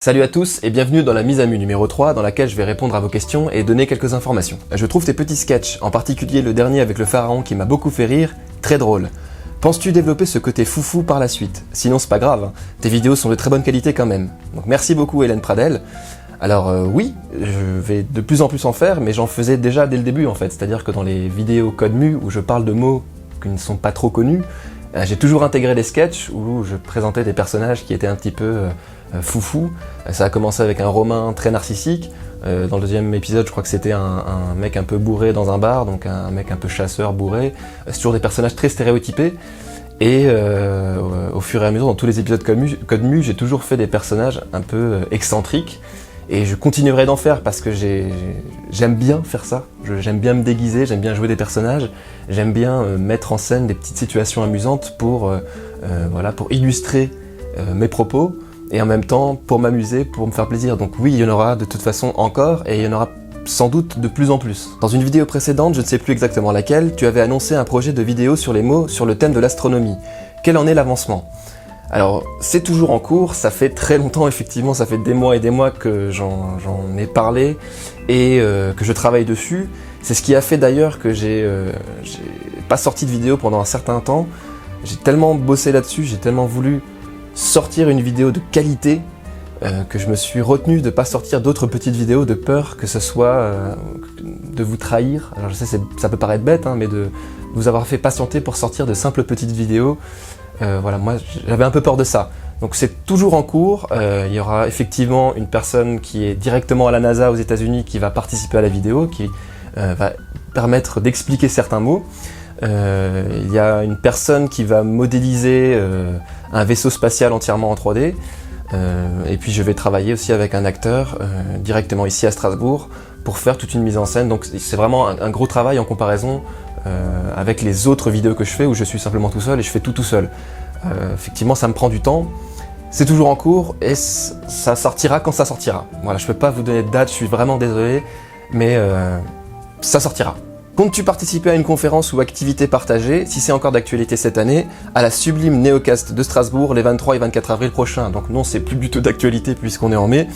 Salut à tous et bienvenue dans la mise à nu numéro 3 dans laquelle je vais répondre à vos questions et donner quelques informations. Je trouve tes petits sketchs, en particulier le dernier avec le pharaon qui m'a beaucoup fait rire, très drôle. Penses-tu développer ce côté foufou par la suite? Sinon c'est pas grave, hein. Tes vidéos sont de très bonne qualité quand même. Donc merci beaucoup Hélène Pradel. Alors oui, je vais de plus en plus en faire, mais j'en faisais déjà dès le début en fait. C'est-à-dire que dans les vidéos code mu où je parle de mots qui ne sont pas trop connus, j'ai toujours intégré des sketchs où je présentais des personnages qui étaient un petit peu foufou. Ça a commencé avec un Romain très narcissique. Dans le deuxième épisode, je crois que c'était un mec un peu bourré dans un bar, donc un mec un peu chasseur bourré. C'est toujours des personnages très stéréotypés. Et au fur et à mesure, dans tous les épisodes Code Mu, j'ai toujours fait des personnages un peu excentriques. Et je continuerai d'en faire parce que j'aime bien faire ça. J'aime bien me déguiser, j'aime bien jouer des personnages, j'aime bien mettre en scène des petites situations amusantes pour illustrer mes propos et en même temps pour m'amuser, pour me faire plaisir. Donc oui, il y en aura de toute façon encore et il y en aura sans doute de plus en plus. Dans une vidéo précédente, je ne sais plus exactement laquelle, tu avais annoncé un projet de vidéo sur les mots sur le thème de l'astronomie. Quel en est l'avancement ? Alors, c'est toujours en cours, ça fait très longtemps effectivement, ça fait des mois et des mois que j'en ai parlé et que je travaille dessus. C'est ce qui a fait d'ailleurs que j'ai pas sorti de vidéo pendant un certain temps. J'ai tellement bossé là-dessus, j'ai tellement voulu sortir une vidéo de qualité que je me suis retenu de pas sortir d'autres petites vidéos de peur que ce soit de vous trahir. Alors je sais, ça peut paraître bête, hein, mais de vous avoir fait patienter pour sortir de simples petites vidéos. Voilà, moi j'avais un peu peur de ça. Donc c'est toujours en cours, il y aura effectivement une personne qui est directement à la NASA aux États-Unis qui va participer à la vidéo, qui va permettre d'expliquer certains mots. Il y a une personne qui va modéliser un vaisseau spatial entièrement en 3D. Et puis je vais travailler aussi avec un acteur directement ici à Strasbourg pour faire toute une mise en scène. Donc c'est vraiment un gros travail en comparaison avec les autres vidéos que je fais où je suis simplement tout seul et je fais tout seul. Effectivement ça me prend du temps, c'est toujours en cours et ça sortira quand ça sortira. Voilà, je peux pas vous donner de date, je suis vraiment désolé, mais ça sortira. Comptes-tu participer à une conférence ou activité partagée, si c'est encore d'actualité cette année, à la Sublime Neocast de Strasbourg les 23 et 24 avril prochains? Donc non, c'est plus du tout d'actualité puisqu'on est en mai.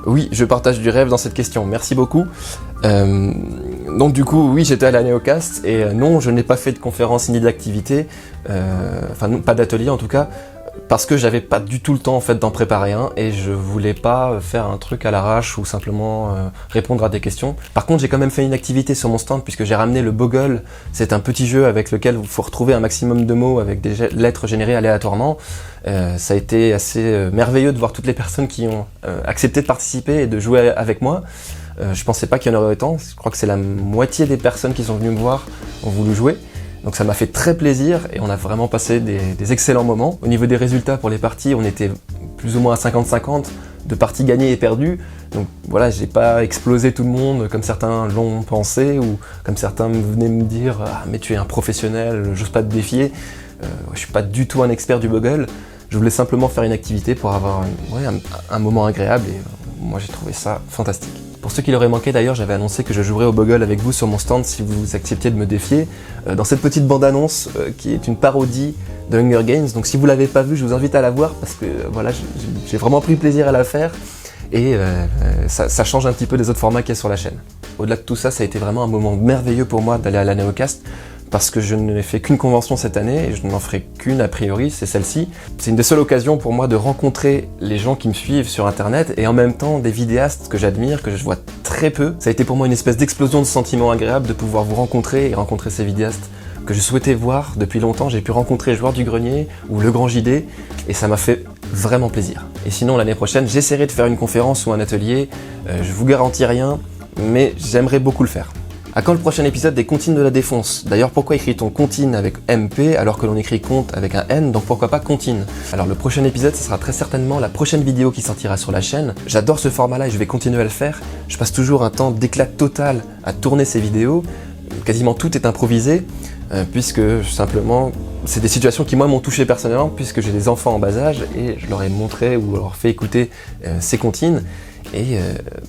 Oui, je partage du rêve dans cette question, merci beaucoup. Donc du coup, oui, j'étais à la Neocast et non, je n'ai pas fait de conférence ni d'activité, enfin non, pas d'atelier en tout cas, parce que j'avais pas du tout le temps en fait d'en préparer un et je voulais pas faire un truc à l'arrache ou simplement répondre à des questions. Par contre, j'ai quand même fait une activité sur mon stand puisque j'ai ramené le Boggle. C'est un petit jeu avec lequel il faut retrouver un maximum de mots avec des lettres générées aléatoirement. Ça a été assez merveilleux de voir toutes les personnes qui ont accepté de participer et de jouer avec moi. Je pensais pas qu'il y en aurait autant, je crois que c'est la moitié des personnes qui sont venues me voir ont voulu jouer. Donc ça m'a fait très plaisir et on a vraiment passé des excellents moments. Au niveau des résultats pour les parties, on était plus ou moins à 50-50 de parties gagnées et perdues. Donc voilà, j'ai pas explosé tout le monde comme certains l'ont pensé ou comme certains venaient me dire « Ah mais tu es un professionnel, j'ose pas te défier ». Je suis pas du tout un expert du Boggle. Je voulais simplement faire une activité pour avoir un moment agréable et moi j'ai trouvé ça fantastique. Pour ceux qui l'auraient manqué d'ailleurs, j'avais annoncé que je jouerais au Boggle avec vous sur mon stand si vous acceptiez de me défier. Dans cette petite bande-annonce qui est une parodie de Hunger Games, donc si vous l'avez pas vue, je vous invite à la voir parce que voilà, j'ai vraiment pris plaisir à la faire et ça change un petit peu des autres formats qu'il y a sur la chaîne. Au-delà de tout ça, ça a été vraiment un moment merveilleux pour moi d'aller à la Neocast parce que je n'ai fait qu'une convention cette année et je n'en ferai qu'une a priori, c'est celle-ci. C'est une des seules occasions pour moi de rencontrer les gens qui me suivent sur internet et en même temps des vidéastes que j'admire, que je vois très peu. Ça a été pour moi une espèce d'explosion de sentiments agréables de pouvoir vous rencontrer et rencontrer ces vidéastes que je souhaitais voir depuis longtemps. J'ai pu rencontrer Joueur du Grenier ou Le Grand JD et ça m'a fait vraiment plaisir. Et sinon l'année prochaine, j'essaierai de faire une conférence ou un atelier. Je vous garantis rien, mais j'aimerais beaucoup le faire. À quand le prochain épisode des Comptines de la Défonce? D'ailleurs, pourquoi écrit-on Comptine avec MP alors que l'on écrit compte avec un N, donc pourquoi pas Comptine? Alors le prochain épisode, ce sera très certainement la prochaine vidéo qui sortira sur la chaîne. J'adore ce format-là et je vais continuer à le faire. Je passe toujours un temps d'éclat total à tourner ces vidéos. Quasiment tout est improvisé, puisque simplement, c'est des situations qui moi m'ont touché personnellement, puisque j'ai des enfants en bas âge et je leur ai montré ou leur fait écouter ces comptines. Et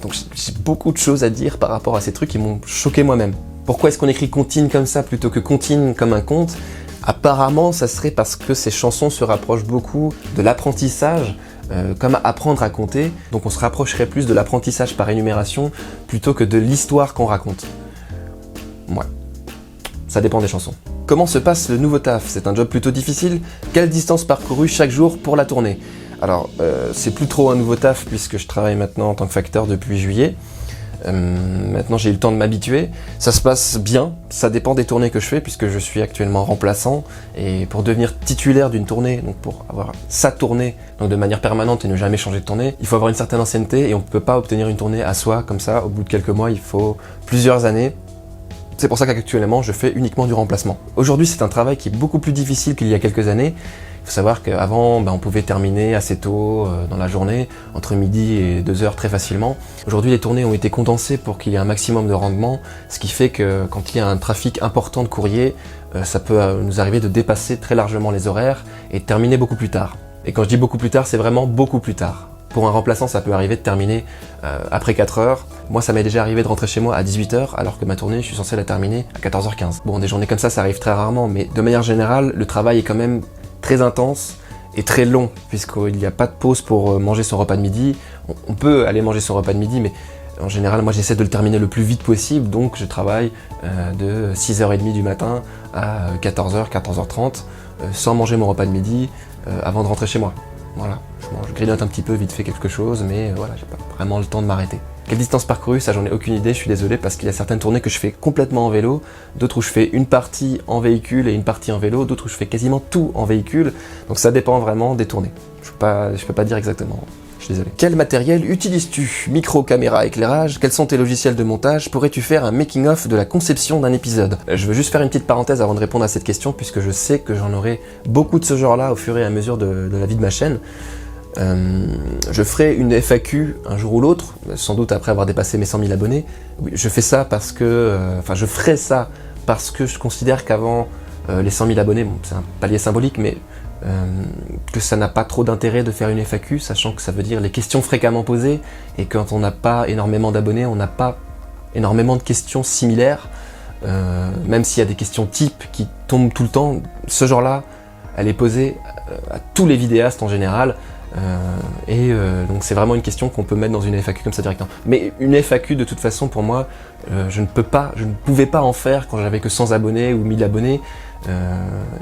donc j'ai beaucoup de choses à dire par rapport à ces trucs qui m'ont choqué moi-même. Pourquoi est-ce qu'on écrit comptine comme ça plutôt que comptine comme un conte? Apparemment, ça serait parce que ces chansons se rapprochent beaucoup de l'apprentissage comme apprendre à compter, donc on se rapprocherait plus de l'apprentissage par énumération plutôt que de l'histoire qu'on raconte. Ouais, ça dépend des chansons. Comment se passe le nouveau taf? C'est un job plutôt difficile? Quelle distance parcourue chaque jour pour la tournée? Alors, c'est plus trop un nouveau taf puisque je travaille maintenant en tant que facteur depuis juillet. Maintenant j'ai eu le temps de m'habituer, ça se passe bien, ça dépend des tournées que je fais puisque je suis actuellement remplaçant et pour devenir titulaire d'une tournée, donc pour avoir sa tournée donc de manière permanente et ne jamais changer de tournée, il faut avoir une certaine ancienneté et on ne peut pas obtenir une tournée à soi comme ça au bout de quelques mois, il faut plusieurs années. C'est pour ça qu'actuellement je fais uniquement du remplacement. Aujourd'hui c'est un travail qui est beaucoup plus difficile qu'il y a quelques années. Il faut savoir qu'avant, on pouvait terminer assez tôt dans la journée, entre midi et 2h très facilement. Aujourd'hui, les tournées ont été condensées pour qu'il y ait un maximum de rendement, ce qui fait que quand il y a un trafic important de courrier, ça peut nous arriver de dépasser très largement les horaires et de terminer beaucoup plus tard. Et quand je dis beaucoup plus tard, c'est vraiment beaucoup plus tard. Pour un remplaçant, ça peut arriver de terminer après 4h. Moi, ça m'est déjà arrivé de rentrer chez moi à 18h, alors que ma tournée, je suis censé la terminer à 14h15. Bon, des journées comme ça arrive très rarement, mais de manière générale, le travail est quand même très intense et très long, puisqu'il n'y a pas de pause pour manger son repas de midi. On peut aller manger son repas de midi, mais en général, moi j'essaie de le terminer le plus vite possible, donc je travaille de 6h30 du matin à 14h, 14h30, sans manger mon repas de midi avant de rentrer chez moi. Voilà, je grignote un petit peu, vite fait quelque chose, mais voilà, j'ai pas vraiment le temps de m'arrêter. Quelle distance parcourue? Ça, j'en ai aucune idée, je suis désolé, parce qu'il y a certaines tournées que je fais complètement en vélo, d'autres où je fais une partie en véhicule et une partie en vélo, d'autres où je fais quasiment tout en véhicule, donc ça dépend vraiment des tournées. Je peux pas dire exactement, je suis désolé. Quel matériel utilises-tu? Micro, caméra, éclairage? Quels sont tes logiciels de montage? Pourrais-tu faire un making-of de la conception d'un épisode? Je veux juste faire une petite parenthèse avant de répondre à cette question, puisque je sais que j'en aurai beaucoup de ce genre-là au fur et à mesure de la vie de ma chaîne. Je ferai une FAQ un jour ou l'autre, sans doute après avoir dépassé mes 100 000 abonnés. Oui, je fais ça parce que, je ferai ça parce que je considère qu'avant les 100 000 abonnés, bon, c'est un palier symbolique, mais que ça n'a pas trop d'intérêt de faire une FAQ, sachant que ça veut dire les questions fréquemment posées, et quand on n'a pas énormément d'abonnés, on n'a pas énormément de questions similaires, même s'il y a des questions types qui tombent tout le temps, ce genre-là, elle est posée à tous les vidéastes en général. Donc c'est vraiment une question qu'on peut mettre dans une FAQ comme ça directement. Mais une FAQ de toute façon pour moi, je ne pouvais pas en faire quand j'avais que 100 abonnés ou 1000 abonnés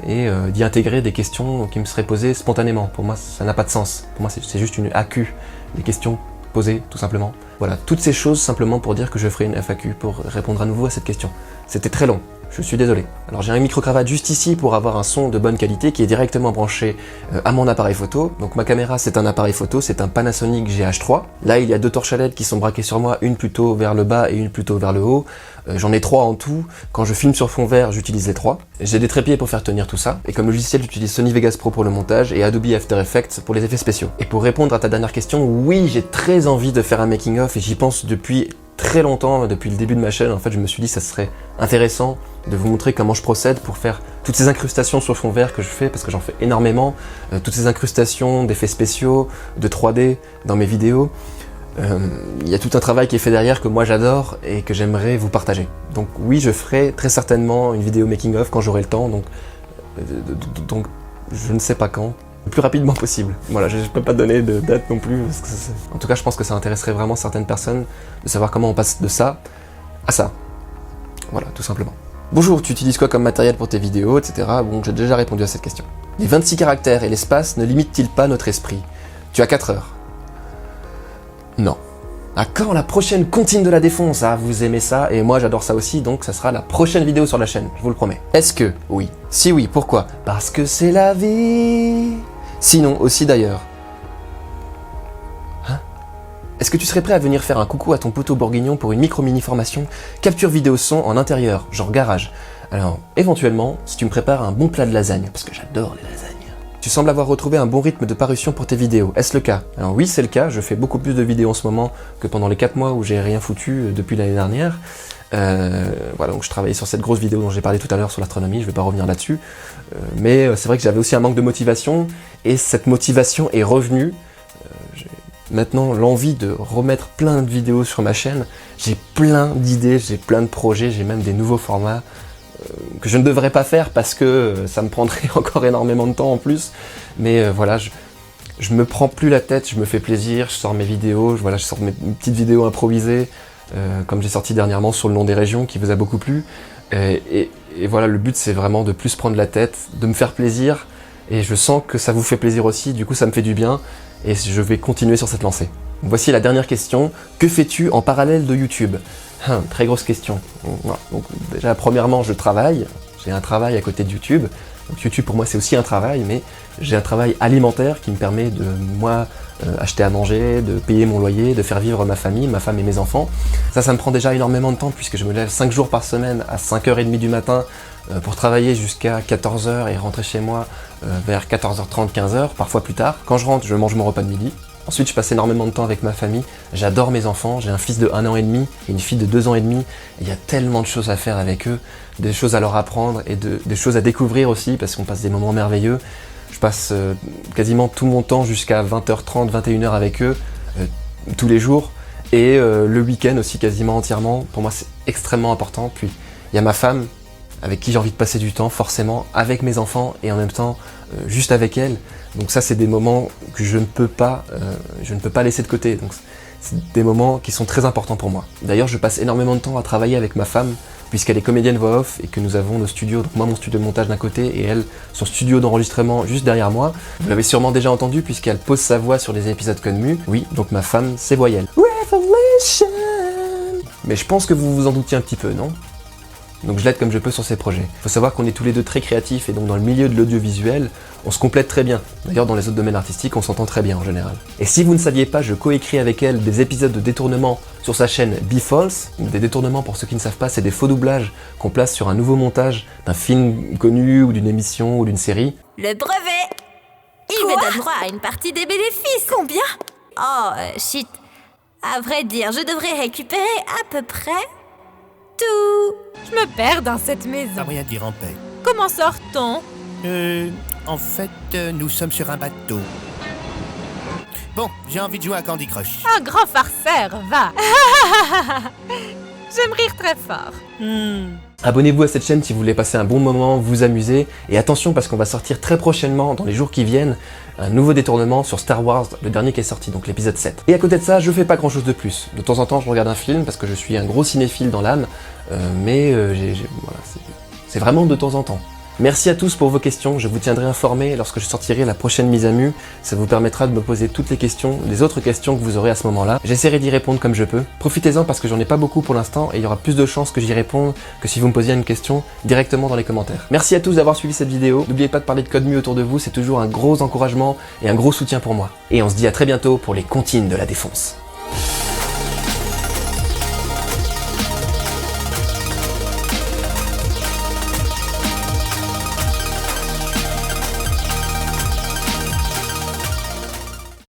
d'y intégrer des questions qui me seraient posées spontanément. Pour moi ça n'a pas de sens. Pour moi c'est juste une AQ, des questions posées tout simplement. Voilà, toutes ces choses simplement pour dire que je ferai une FAQ pour répondre à nouveau à cette question. C'était très long. Je suis désolé. Alors j'ai un micro-cravate juste ici pour avoir un son de bonne qualité qui est directement branché à mon appareil photo. Donc ma caméra c'est un appareil photo, c'est un Panasonic GH3. Là il y a deux torches à LED qui sont braquées sur moi, une plutôt vers le bas et une plutôt vers le haut. J'en ai 3 en tout. Quand je filme sur fond vert, j'utilise les 3. J'ai des trépieds pour faire tenir tout ça. Et comme logiciel, j'utilise Sony Vegas Pro pour le montage et Adobe After Effects pour les effets spéciaux. Et pour répondre à ta dernière question, oui, j'ai très envie de faire un making-of et j'y pense depuis très longtemps, depuis le début de ma chaîne. En fait, je me suis dit que ça serait intéressant de vous montrer comment je procède pour faire toutes ces incrustations sur fond vert que je fais, parce que j'en fais énormément, toutes ces incrustations d'effets spéciaux, de 3D dans mes vidéos. Il y a tout un travail qui est fait derrière que moi j'adore et que j'aimerais vous partager. Donc oui, je ferai très certainement une vidéo making of quand j'aurai le temps, donc je ne sais pas quand, le plus rapidement possible. Voilà, je ne peux pas donner de date non plus, parce que en tout cas je pense que ça intéresserait vraiment certaines personnes de savoir comment on passe de ça à ça. Voilà, tout simplement. Bonjour, tu utilises quoi comme matériel pour tes vidéos, etc. Bon, j'ai déjà répondu à cette question. Les 26 caractères et l'espace ne limitent-ils pas notre esprit? Tu as 4 heures. Non. À quand la prochaine comptine de la défonce? Ah, vous aimez ça, et moi j'adore ça aussi, donc ça sera la prochaine vidéo sur la chaîne, je vous le promets. Est-ce que? Oui. Si oui, pourquoi? Parce que c'est la vie. Sinon, aussi d'ailleurs. Hein? Est-ce que tu serais prêt à venir faire un coucou à ton poteau bourguignon pour une mini formation capture vidéo son en intérieur, genre garage? Alors, éventuellement, si tu me prépares un bon plat de lasagne, parce que j'adore les lasagnes. Tu sembles avoir retrouvé un bon rythme de parution pour tes vidéos, est-ce le cas? Alors oui, c'est le cas, je fais beaucoup plus de vidéos en ce moment que pendant les 4 mois où j'ai rien foutu depuis l'année dernière. Voilà, donc je travaillais sur cette grosse vidéo dont j'ai parlé tout à l'heure sur l'astronomie, je vais pas revenir là-dessus. Mais c'est vrai que j'avais aussi un manque de motivation, et cette motivation est revenue. J'ai maintenant l'envie de remettre plein de vidéos sur ma chaîne. J'ai plein d'idées, j'ai plein de projets, j'ai même des nouveaux formats que je ne devrais pas faire parce que ça me prendrait encore énormément de temps en plus. Mais voilà, Je me prends plus la tête, je me fais plaisir, je sors mes vidéos, je sors mes petites vidéos improvisées, comme j'ai sorti dernièrement sur le nom des régions, qui vous a beaucoup plu. Et voilà, le but c'est vraiment de plus prendre la tête, de me faire plaisir, et je sens que ça vous fait plaisir aussi, du coup ça me fait du bien, et je vais continuer sur cette lancée. Voici la dernière question, que fais-tu en parallèle de YouTube? Très grosse question. Donc, déjà, premièrement, je travaille, j'ai un travail à côté de YouTube. Donc YouTube pour moi c'est aussi un travail, mais j'ai un travail alimentaire qui me permet de moi acheter à manger, de payer mon loyer, de faire vivre ma famille, ma femme et mes enfants. Ça me prend déjà énormément de temps puisque je me lève 5 jours par semaine à 5h30 du matin pour travailler jusqu'à 14h et rentrer chez moi vers 14h30, 15h, parfois plus tard. Quand je rentre, je mange mon repas de midi. Ensuite, je passe énormément de temps avec ma famille. J'adore mes enfants. J'ai un fils de 1 an et demi et une fille de 2 ans et demi. Il y a tellement de choses à faire avec eux, des choses à leur apprendre et des choses à découvrir aussi parce qu'on passe des moments merveilleux. Je passe quasiment tout mon temps jusqu'à 20h30, 21h avec eux, tous les jours. Et le week-end aussi quasiment entièrement. Pour moi, c'est extrêmement important. Puis, il y a ma femme avec qui j'ai envie de passer du temps, forcément, avec mes enfants et en même temps, juste avec elle. Donc ça, c'est des moments que je ne peux pas laisser de côté. Donc c'est des moments qui sont très importants pour moi. D'ailleurs, je passe énormément de temps à travailler avec ma femme, puisqu'elle est comédienne voix off et que nous avons nos studios. Donc moi, mon studio de montage d'un côté et elle, son studio d'enregistrement juste derrière moi. Vous l'avez sûrement déjà entendu puisqu'elle pose sa voix sur les épisodes Conmu. Oui, donc ma femme, c'est Voyelle. Revelation. Mais je pense que vous vous en doutiez un petit peu, non ? Donc je l'aide comme je peux sur ses projets. Il faut savoir qu'on est tous les deux très créatifs et donc dans le milieu de l'audiovisuel, on se complète très bien. D'ailleurs dans les autres domaines artistiques, on s'entend très bien en général. Et si vous ne saviez pas, je coécris avec elle des épisodes de détournement sur sa chaîne Be False. Des détournements, pour ceux qui ne savent pas, c'est des faux doublages qu'on place sur un nouveau montage d'un film connu ou d'une émission ou d'une série. Le brevet, il me donne droit à une partie des bénéfices. Combien? Oh, shit. À vrai dire, je devrais récupérer à peu près tout. Je me perds dans cette maison. Pas rien dire en paix. Comment sort-on? En fait, nous sommes sur un bateau. Bon, j'ai envie de jouer à Candy Crush. Un grand farceur, va. J'aime rire très fort. Abonnez-vous à cette chaîne si vous voulez passer un bon moment, vous amuser. Et attention parce qu'on va sortir très prochainement, dans les jours qui viennent, un nouveau détournement sur Star Wars, le dernier qui est sorti, donc l'épisode 7. Et à côté de ça, je fais pas grand chose de plus. De temps en temps, je regarde un film parce que je suis un gros cinéphile dans l'âme, mais voilà, c'est vraiment de temps en temps. Merci à tous pour vos questions, je vous tiendrai informé lorsque je sortirai la prochaine mise à mu. Ça vous permettra de me poser toutes les questions, les autres questions que vous aurez à ce moment-là. J'essaierai d'y répondre comme je peux. Profitez-en parce que j'en ai pas beaucoup pour l'instant et il y aura plus de chances que j'y réponde que si vous me posiez une question directement dans les commentaires. Merci à tous d'avoir suivi cette vidéo. N'oubliez pas de parler de Conmu autour de vous, c'est toujours un gros encouragement et un gros soutien pour moi. Et on se dit à très bientôt pour les comptines de la défonce.